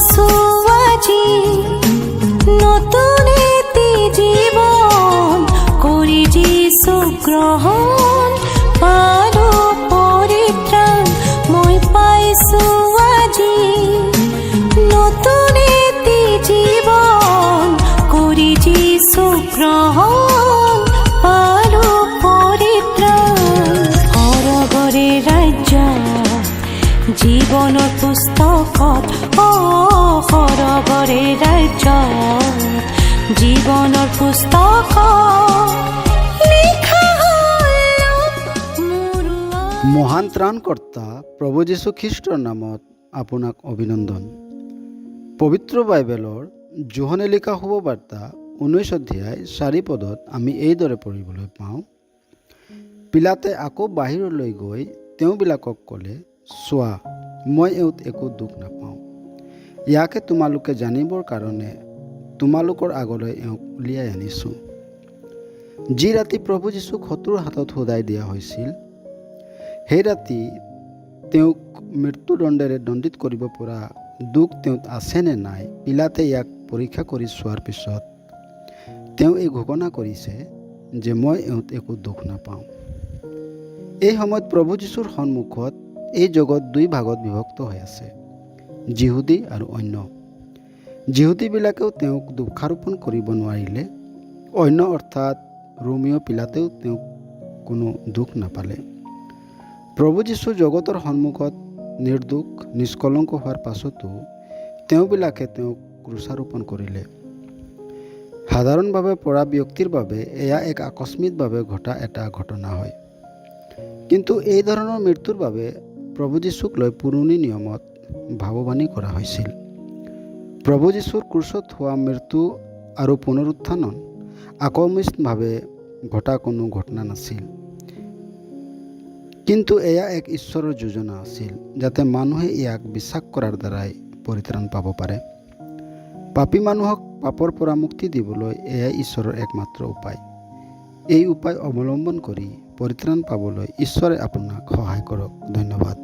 পাইছো আজি নতুন এটি জীৱন কৰি যিছো গ্ৰহণ পালো পৰিত্ৰাণ মই পাইছো আজি নতুন এটি জীৱন কৰি যিছো গ্ৰহণ পালো পৰিত্ৰাণ সৰগৰে ৰাজ্য জীৱনৰ পুস্তকত সৰগৰে ৰাজ্য জীৱনৰ পুস্তকত লিখা হ'ল মোৰ মহান ত্ৰাণকৰ্তা প্ৰভু যীশু খ্ৰীষ্টৰ নামত আপোনাক অভিনন্দন। পবিত্ৰ বাইবেলৰ যোহনে লিখা শুভবাৰ্তা 19 অধ্যায় 4 পদত আমি এইদৰে পঢ়িবলৈ পাওঁ, পিলাতে আকৌ বাহিৰলৈ গৈ তেওঁবিলাকক ক'লে, চোৱা, মই এওঁত একো দুখ নাপাওঁ। ইয়াকে তোমালোকে জানিবৰ কাৰণে তোমালোকৰ আগলৈ এওঁক উলিয়াই আনিছোঁ। যি ৰাতি প্ৰভু যীশুক শত্ৰুৰ হাতত সদাই দিয়া হৈছিল, সেই ৰাতি তেওঁক মৃত্যুদণ্ডেৰে দণ্ডিত কৰিব পৰা দুখ তেওঁত আছেনে নাই, পিলাতে ইয়াক পৰীক্ষা কৰি চোৱাৰ পিছত তেওঁ এই ঘোষণা কৰিছে যে মই এওঁত একো দুখ নাপাওঁ। এই সময়ত প্ৰভু যীশুৰ সন্মুখত এই জগত দুই ভাগত বিভক্ত হৈ আছে, যিহুদী আৰু অন্য। যিহুদীবিলাকেও তেওঁক দোষাৰোপণ কৰিব নোৱাৰিলে, অন্য অৰ্থাৎ ৰোমীয় পিলাতেও তেওঁক কোনো দুখ নাপালে। প্ৰভু যীশু জগতৰ সন্মুখত নিৰ্দোষ নিষ্কলংক হোৱাৰ পাছতো তেওঁবিলাকে তেওঁক ক্ৰুচাৰোপণ কৰিলে। সাধাৰণভাৱে পৰা ব্যক্তিৰ বাবে এয়া এক আকস্মিকভাৱে ঘটা এটা ঘটনা হয়, কিন্তু এই ধৰণৰ মৃত্যুৰ বাবে প্ৰভু যীশুক লৈ পুৰণি নিয়মত ভাৱবাণী কৰা হৈছিল। প্ৰভু যীশুৰ ক্ৰুচত হোৱা মৃত্যু আৰু পুনৰুত্থান আকস্মিকভাৱে ঘটা কোনো ঘটনা নাছিল, কিন্তু এয়া এক ঈশ্বৰৰ যোজনা আছিল, যাতে মানুহে ইয়াক বিশ্বাস কৰাৰ দ্বাৰাই পৰিত্ৰাণ পাব পাৰে। পাপী মানুহক পাপৰ পৰা মুক্তি দিবলৈ এয়াই ঈশ্বৰৰ একমাত্ৰ উপায়। এই উপায় অৱলম্বন কৰি পৰিত্ৰাণ পাবলৈ ঈশ্বৰে আপোনাক সহায় কৰক। ধন্যবাদ।